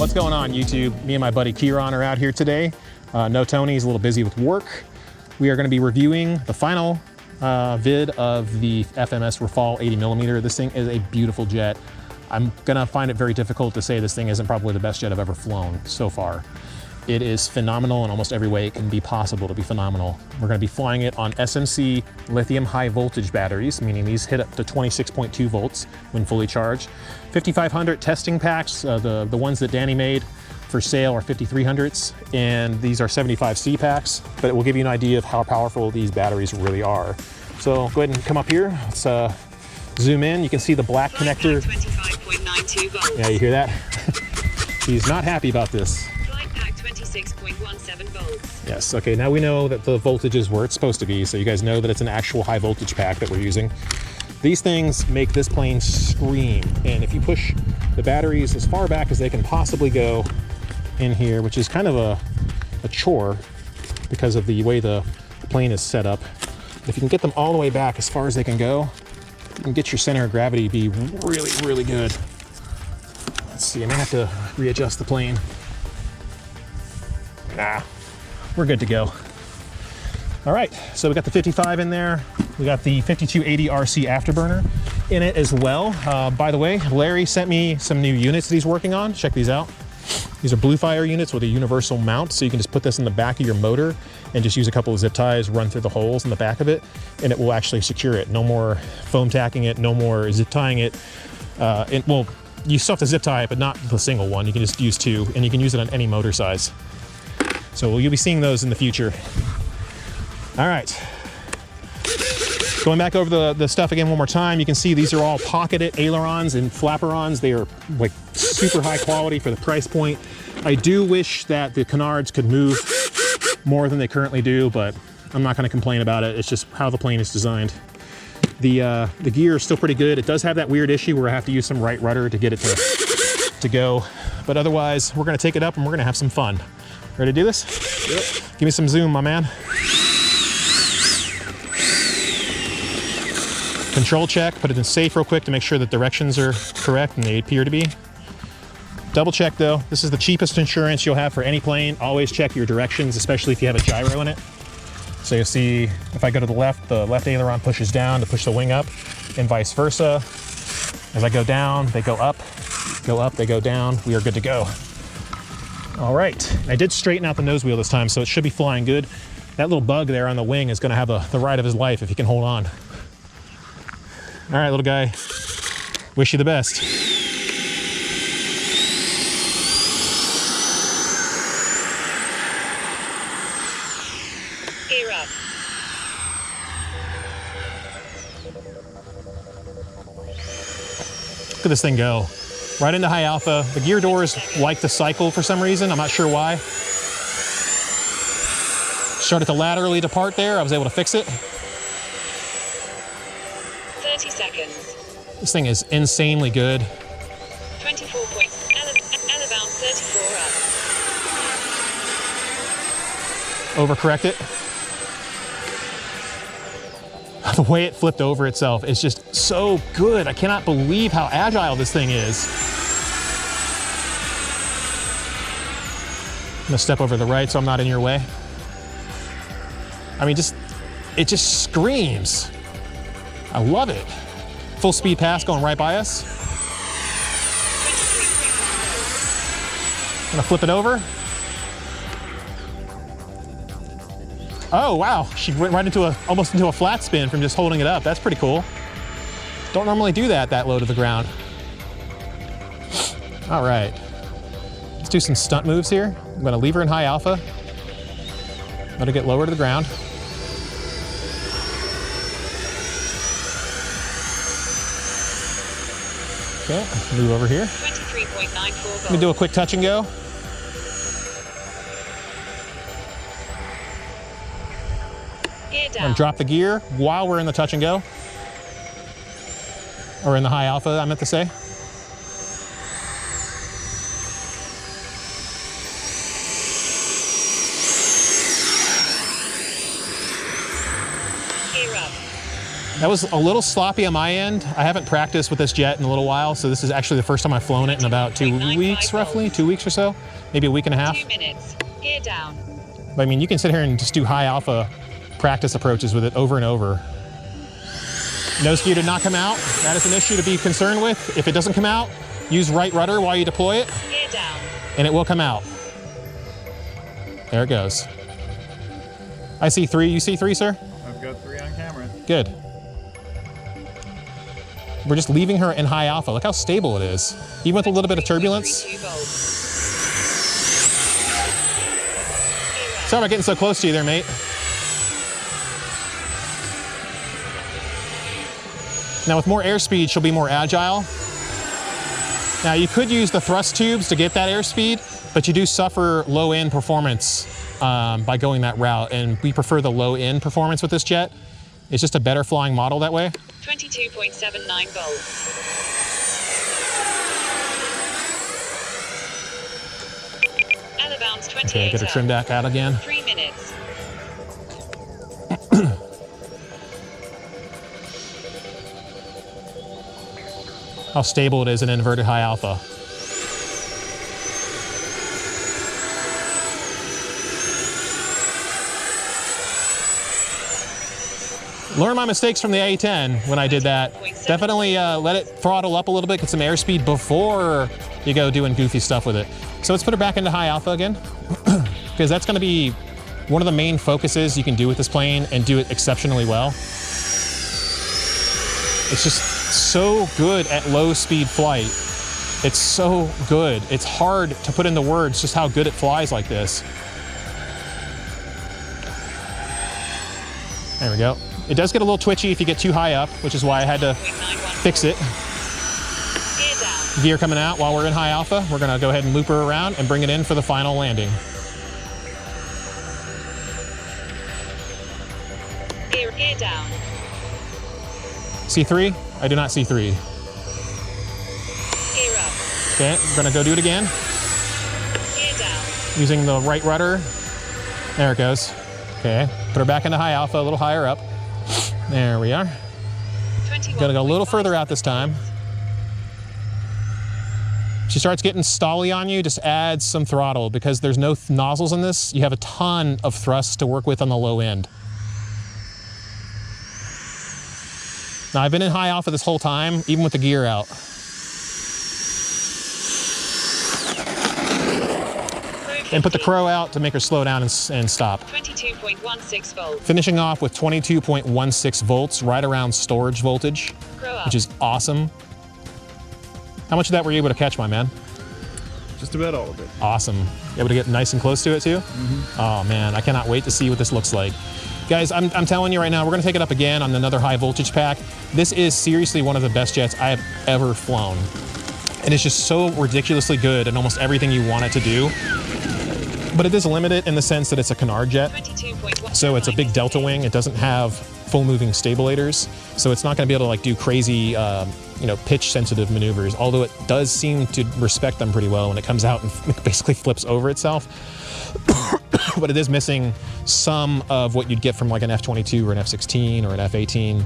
What's going on, YouTube? Me and my buddy Kieran are out here today. No Tony, he's a little busy with work. We are going to be reviewing the final vid of the FMS Rafale 80mm. This thing is a beautiful jet. I'm going to find it very difficult to say this thing isn't probably the best jet I've ever flown so far. It is phenomenal in almost every way it can be possible to be phenomenal. We're going to be flying it on SMC lithium high voltage batteries, meaning these hit up to 26.2 volts when fully charged. 5500 testing packs, the ones that Danny made for sale are 5300s, and these are 75C packs, but it will give you an idea of how powerful these batteries really are. So go ahead and come up here. Let's zoom in. You can see the black connector. 25.92 volts. Yeah, you hear that? He's not happy about this. 26.17 volts. Yes, okay, now we know that the voltage is where it's supposed to be, so you guys know that it's an actual high voltage pack that we're using. These things make this plane scream, and if you push the batteries as far back as they can possibly go in here, which is kind of a chore because of the way the plane is set up, if you can get them all the way back as far as they can go, you can get your center of gravity be really, really good. Let's see, I may have to readjust the plane. Nah, we're good to go. All right, so we got the 55 in there. We got the 5280 RC afterburner in it as well. By the way, Larry sent me some new units that he's working on. Check these out. These are BlueFire units with a universal mount, so you can just put this in the back of your motor and just use a couple of zip ties, run through the holes in the back of it, and it will actually secure it. No more foam tacking it, no more zip tying it. Well, you still have to zip tie it, but not the single one. You can just use two, and you can use it on any motor size. So you'll be seeing those in the future. All right. Going back over the stuff again one more time, you can see these are all pocketed ailerons and flaperons. They are like super high quality for the price point. I do wish that the canards could move more than they currently do, but I'm not gonna complain about it. It's just how the plane is designed. The gear is still pretty good. It does have that weird issue where I have to use some right rudder to get it to go. But otherwise, we're gonna take it up and we're gonna have some fun. Ready to do this? Yep. Give me some zoom, my man. Control check, put it in safe real quick to make sure that directions are correct, and they appear to be. Double check though, this is the cheapest insurance you'll have for any plane. Always check your directions, especially if you have a gyro in it. So you'll see, if I go to the left aileron pushes down to push the wing up, and vice versa. As I go down, they go up, they go down. We are good to go. All right, I did straighten out the nose wheel this time, so it should be flying good. That little bug there on the wing is gonna have the ride of his life if he can hold on. All right, little guy, wish you the best. Gear up. Look at this thing go. Right into high alpha. The gear doors like to cycle for some reason. I'm not sure why. Started to laterally depart there. I was able to fix it. 30 seconds. This thing is insanely good. 24 points. Elevate 34 up. Overcorrect it. The way it flipped over itself is just so good. I cannot believe how agile this thing is. I'm gonna step over to the right so I'm not in your way. I mean, it just screams. I love it. Full speed pass going right by us. I'm gonna flip it over. Oh, wow. She went right into almost into a flat spin from just holding it up. That's pretty cool. Don't normally do that low to the ground. All right. Let's do some stunt moves here. I'm gonna leave her in high alpha. Let her get lower to the ground. Okay, move over here. 23.94 volts. Let me do a quick touch and go. Gear down. And drop the gear while we're in the touch and go. Or in the high alpha, I meant to say. Gear up. That was a little sloppy on my end. I haven't practiced with this jet in a little while, so this is actually the first time I've flown it in about 2 weeks, roughly, 2 weeks or so, maybe a week and a half. 2 minutes. Gear down. But I mean, you can sit here and just do high alpha practice approaches with it over and over. Nose gear did not come out. That is an issue to be concerned with. If it doesn't come out, use right rudder while you deploy it, Gear down. and it will come out. There it goes. I see 3. You see 3, sir? I've got 3 on camera. Good. We're just leaving her in high alpha. Look how stable it is. Even with a little bit of turbulence. 23.32 volts. Sorry about getting so close to you there, mate. Now with more airspeed, she'll be more agile. Now you could use the thrust tubes to get that airspeed, but you do suffer low end performance by going that route, and we prefer the low end performance with this jet. It's just a better flying model that way. 22.79 volts. Elevations 28. Okay, get her trimmed back out again. 3 minutes. How stable it is in inverted high alpha. Learn my mistakes from the A10 when I did that. Definitely let it throttle up a little bit, get some airspeed before you go doing goofy stuff with it. So let's put her back into high alpha again, because that's gonna be one of the main focuses you can do with this plane and do it exceptionally well. It's just so good at low speed flight. It's so good. It's hard to put into words just how good it flies like this. There we go. It does get a little twitchy if you get too high up, which is why I had to fix it. Gear down. Gear coming out while we're in high alpha. We're gonna go ahead and loop her around and bring it in for the final landing. Gear down. C3? I do not see 3. Gear up. Okay, we're gonna go do it again. Gear down. Using the right rudder. There it goes. Okay, put her back into high alpha, a little higher up. There we are. 21. Gonna go a little further out this time. If she starts getting stally on you, just add some throttle, because there's no nozzles in this. You have a ton of thrust to work with on the low end. Now I've been in high alpha this whole time, even with the gear out. And put the crow out to make her slow down and stop. 22.16 volts. Finishing off with 22.16 volts, right around storage voltage, Crow up. which is awesome. How much of that were you able to catch, my man? Just about all of it. Awesome. You able to get nice and close to it too? Oh man, I cannot wait to see what this looks like. Guys, I'm telling you right now, we're gonna take it up again on another high voltage pack. This is seriously one of the best jets I have ever flown. And it's just so ridiculously good in almost everything you want it to do. But it is limited in the sense that it's a canard jet. 22.1. So it's a big delta wing. It doesn't have full moving stabilators. So it's not gonna be able to like do crazy, pitch sensitive maneuvers, although it does seem to respect them pretty well when it comes out and basically flips over itself. But it is missing some of what you'd get from like an F-22 or an F-16 or an F-18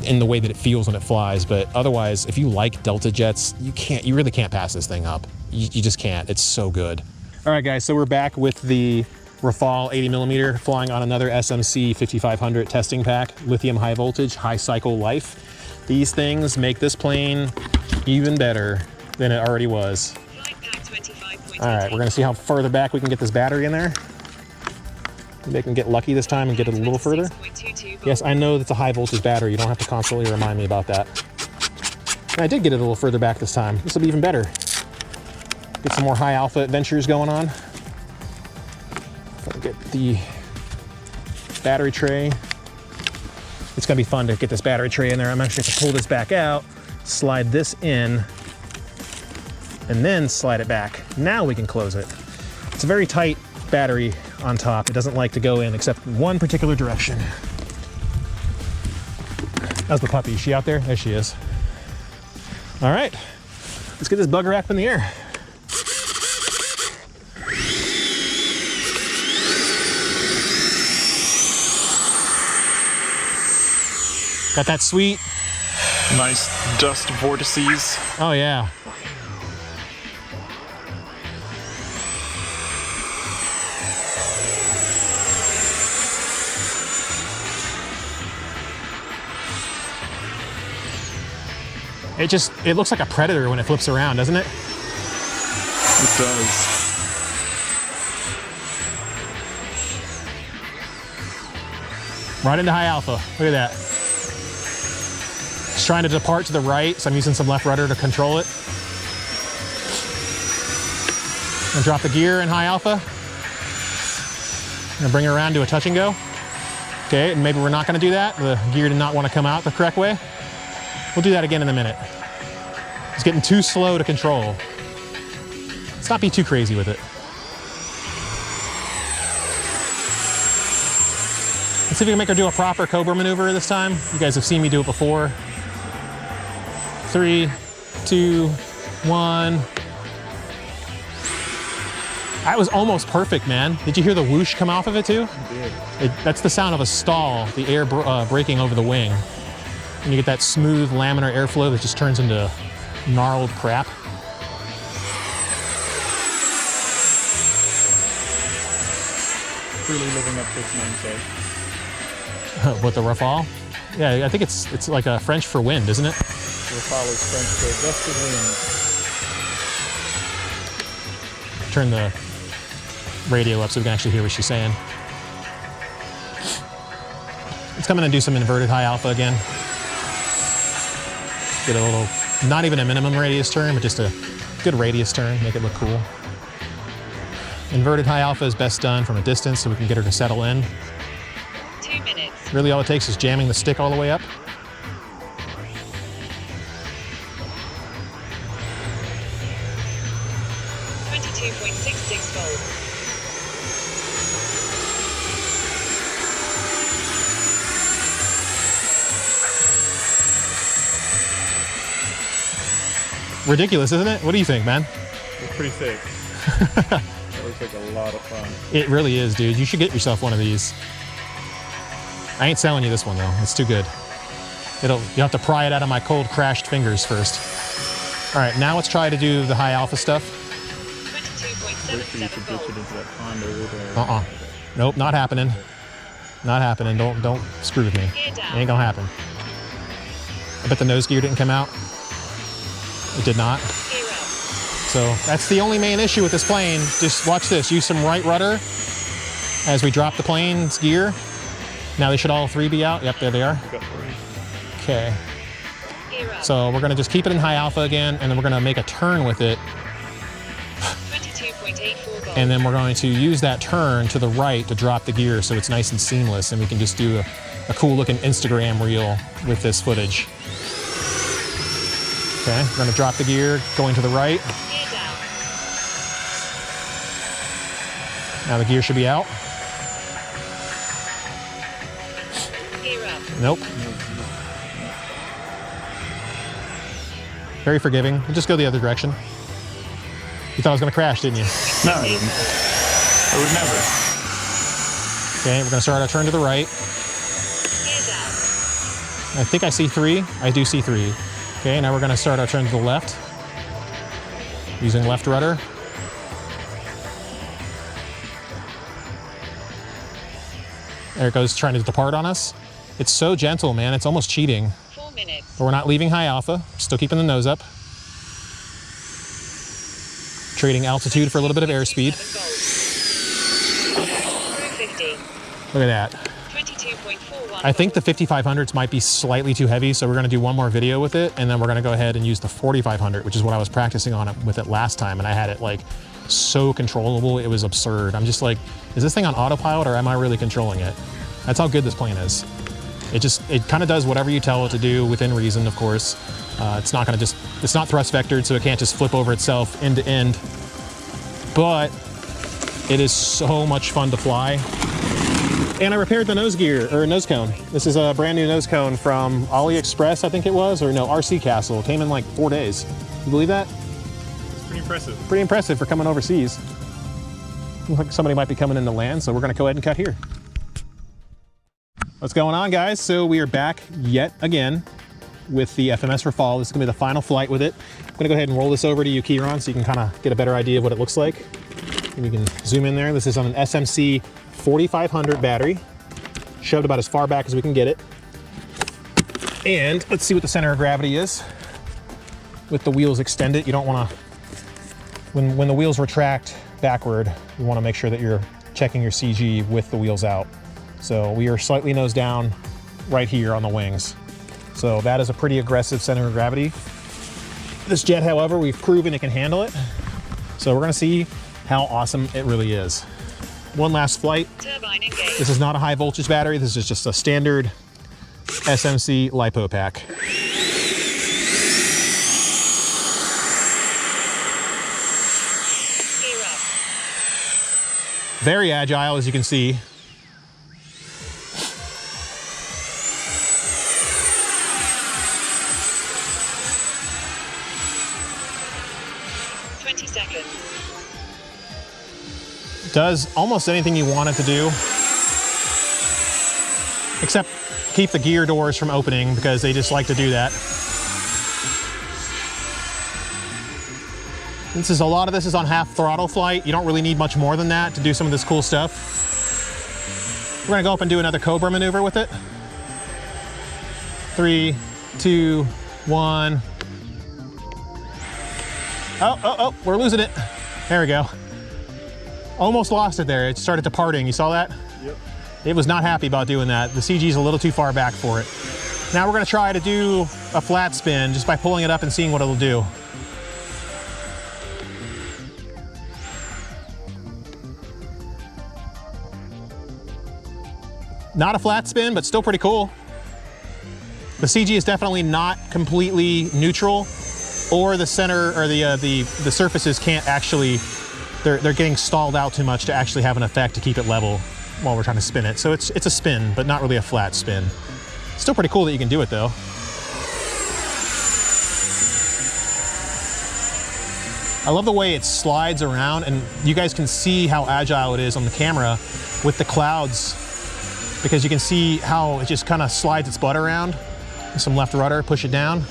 in the way that it feels when it flies. But otherwise, if you like Delta jets, you really can't pass this thing up. You just can't. It's so good. All right, guys, so we're back with the Rafale 80mm flying on another SMC 5500 testing pack, lithium high voltage, high cycle life. These things make this plane even better than it already was. Flight pack 25.88. All right, we're gonna see how further back we can get this battery in there. Maybe I can get lucky this time and get it a little further. 26.22 Yes, I know that's a high voltage battery. You don't have to constantly remind me about that. And I did get it a little further back this time. This will be even better. Get some more high alpha adventures going on. Gonna get the battery tray. It's gonna be fun to get this battery tray in there. I'm actually gonna pull this back out, slide this in, and then slide it back. Now we can close it. It's a very tight battery on top. It doesn't like to go in except one particular direction. How's the puppy? Is she out there? There she is. All right, let's get this bugger up in the air. Got that sweet. Nice dust vortices. Oh yeah. It looks like a predator when it flips around, doesn't it? It does. Right into high alpha. Look at that. It's trying to depart to the right, so I'm using some left rudder to control it. And drop the gear in high alpha. And bring it around to a touch and go. Okay, and maybe we're not going to do that. The gear did not want to come out the correct way. We'll do that again in a minute. It's getting too slow to control. Let's not be too crazy with it. Let's see if we can make her do a proper Cobra maneuver this time. You guys have seen me do it before. 3, 2, 1. That was almost perfect, man. Did you hear the whoosh come off of it too? I did. That's the sound of a stall, the air breaking over the wing. And you get that smooth laminar airflow that just turns into gnarled crap. Truly living up to its namesake. What, the Rafale? Yeah, I think it's like a French for wind, isn't it? Rafale is French for gusted wind. Turn the radio up so we can actually hear what she's saying. Let's come in and do some inverted high alpha again. Get a little, not even a minimum radius turn, but just a good radius turn, make it look cool. Inverted high alpha is best done from a distance so we can get her to settle in. 2 minutes. Really all it takes is jamming the stick all the way up. Ridiculous, isn't it? What do you think, man? It's pretty sick. That looks like a lot of fun. It really is, dude. You should get yourself one of these. I ain't selling you this one, though. It's too good. You'll have to pry it out of my cold, crashed fingers first. All right, now let's try to do the high alpha stuff. 22.77 volts. Nope, not happening. Not happening. Don't screw with me. It ain't gonna happen. I bet the nose gear didn't come out. It did not. So that's the only main issue with this plane. Just watch this. Use some right rudder as we drop the plane's gear. Now they should all three be out. Yep, there they are. Okay. So we're gonna just keep it in high alpha again, and then we're gonna make a turn with it. 22.84 volts. And then we're going to use that turn to the right to drop the gear so it's nice and seamless, and we can just do a cool looking Instagram reel with this footage. Okay, we're gonna drop the gear, going to the right. Gear down. Now the gear should be out. Gear up. Nope. Very forgiving. We'll just go the other direction. You thought I was gonna crash, didn't you? No, I didn't. I would never. Okay, we're gonna start our turn to the right. Gear down. I think I see 3. I do see 3. Okay, now we're gonna start our turn to the left. Using left rudder. There it goes, trying to depart on us. It's so gentle, man, it's almost cheating. 4 minutes. But we're not leaving high alpha, still keeping the nose up. Trading altitude for a little bit of airspeed. 50. Look at that. 22.41. I think the 5500s might be slightly too heavy, so we're gonna do one more video with it, and then we're gonna go ahead and use the 4500, which is what I was practicing on it with it last time, and I had it like so controllable, it was absurd. I'm just like, is this thing on autopilot or am I really controlling it? That's how good this plane is. It kind of does whatever you tell it to do within reason, of course. It's not thrust vectored, so it can't just flip over itself end to end, but it is so much fun to fly. And I repaired the nose gear, or nose cone. This is a brand new nose cone from AliExpress, I think it was, or no, RC Castle. It came in like 4 days. You believe that? It's pretty impressive. Pretty impressive for coming overseas. Looks like somebody might be coming in to land, so we're gonna go ahead and cut here. What's going on, guys? So we are back yet again with the FMS Rafale. This is gonna be the final flight with it. I'm gonna go ahead and roll this over to you, Kieran, so you can kind of get a better idea of what it looks like. And you can zoom in there. This is on an SMC 4500 battery, shoved about as far back as we can get it. And let's see what the center of gravity is. With the wheels extended, you don't wanna, when the wheels retract backward, you wanna make sure that you're checking your CG with the wheels out. So we are slightly nose down right here on the wings. So that is a pretty aggressive center of gravity. This jet, however, we've proven it can handle it. So we're gonna see how awesome it really is. One last flight. Turbine engaged. This is not a high voltage battery. This is just a standard SMC LiPo pack. Gear up. Very agile, as you can see. Does almost anything you want it to do, except keep the gear doors from opening because they just like to do that. A lot of this is on half throttle flight. You don't really need much more than that to do some of this cool stuff. We're gonna go up and do another Cobra maneuver with it. 3, 2, 1. Oh, we're losing it. There we go. Almost lost it there. It started departing. You saw that? Yep. It was not happy about doing that. The CG is a little too far back for it. Now we're gonna try to do a flat spin just by pulling it up and seeing what it'll do. Not a flat spin, but still pretty cool. The CG is definitely not completely neutral, or the center or the surfaces can't actually, they're getting stalled out too much to actually have an effect to keep it level while we're trying to spin it. So it's a spin, but not really a flat spin. Still pretty cool that you can do it though. I love the way it slides around, and you guys can see how agile it is on the camera with the clouds, because you can see how it just kind of slides its butt around. Some left rudder, push it down.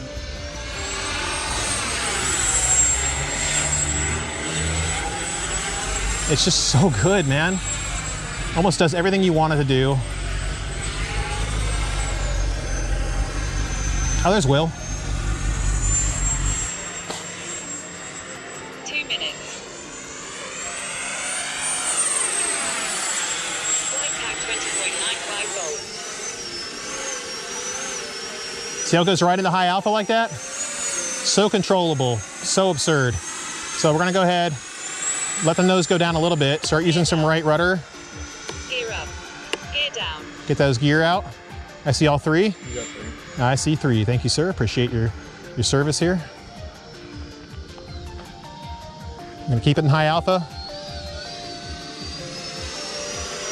It's just so good, man. Almost does everything you want it to do. Oh, there's Will. 2 minutes. Flight pack 20.95 volts. See how it goes right into high alpha like that? So controllable, so absurd. So we're gonna go ahead, let the nose go down a little bit, start using some right rudder. Gear up. Gear down. Get those gear out. I see all three. You got 3. I see 3. Thank you, sir. Appreciate your service here. I'm gonna keep it in high alpha.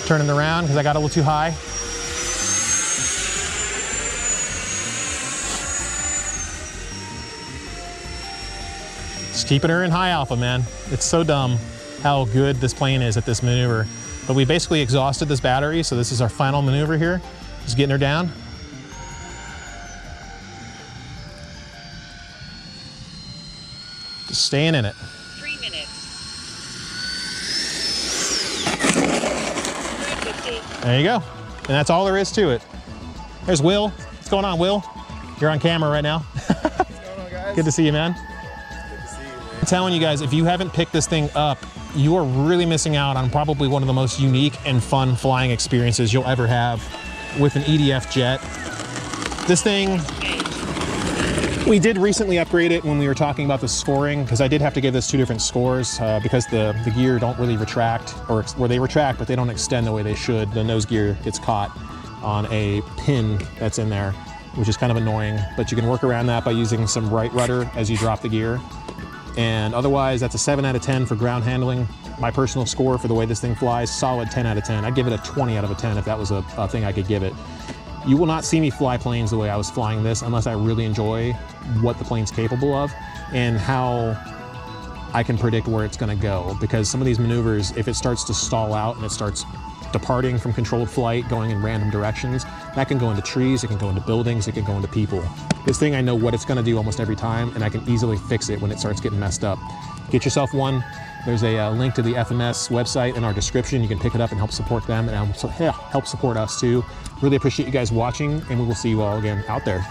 Turning around because I got a little too high. Just keeping her in high alpha, man. It's so dumb how good this plane is at this maneuver. But we basically exhausted this battery, so this is our final maneuver here. Just getting her down. Just staying in it. 3 minutes. 350. There you go. And that's all there is to it. There's Will. What's going on, Will? You're on camera right now. What's going on, guys? Good to see you, man. Good to see you, man. I'm telling you guys, if you haven't picked this thing up, you are really missing out on probably one of the most unique and fun flying experiences you'll ever have with an EDF jet. This thing, we did recently upgrade it when we were talking about the scoring, because I did have to give this 2 different scores because the gear don't really retract, or they retract, but they don't extend the way they should. The nose gear gets caught on a pin that's in there, which is kind of annoying, but you can work around that by using some right rudder as you drop the gear. And otherwise, that's a 7 out of 10 for ground handling. My personal score for the way this thing flies, solid 10 out of 10. I'd give it a 20 out of a 10 if that was a thing I could give it. You will not see me fly planes the way I was flying this unless I really enjoy what the plane's capable of and how I can predict where it's gonna go. Because some of these maneuvers, if it starts to stall out and it starts departing from controlled flight, going in random directions. That can go into trees, it can go into buildings, it can go into people. This thing, I know what it's gonna do almost every time, and I can easily fix it when it starts getting messed up. Get yourself one. There's a link to the FMS website in our description. You can pick it up and help support them and help support us too. Really appreciate you guys watching, and we will see you all again out there.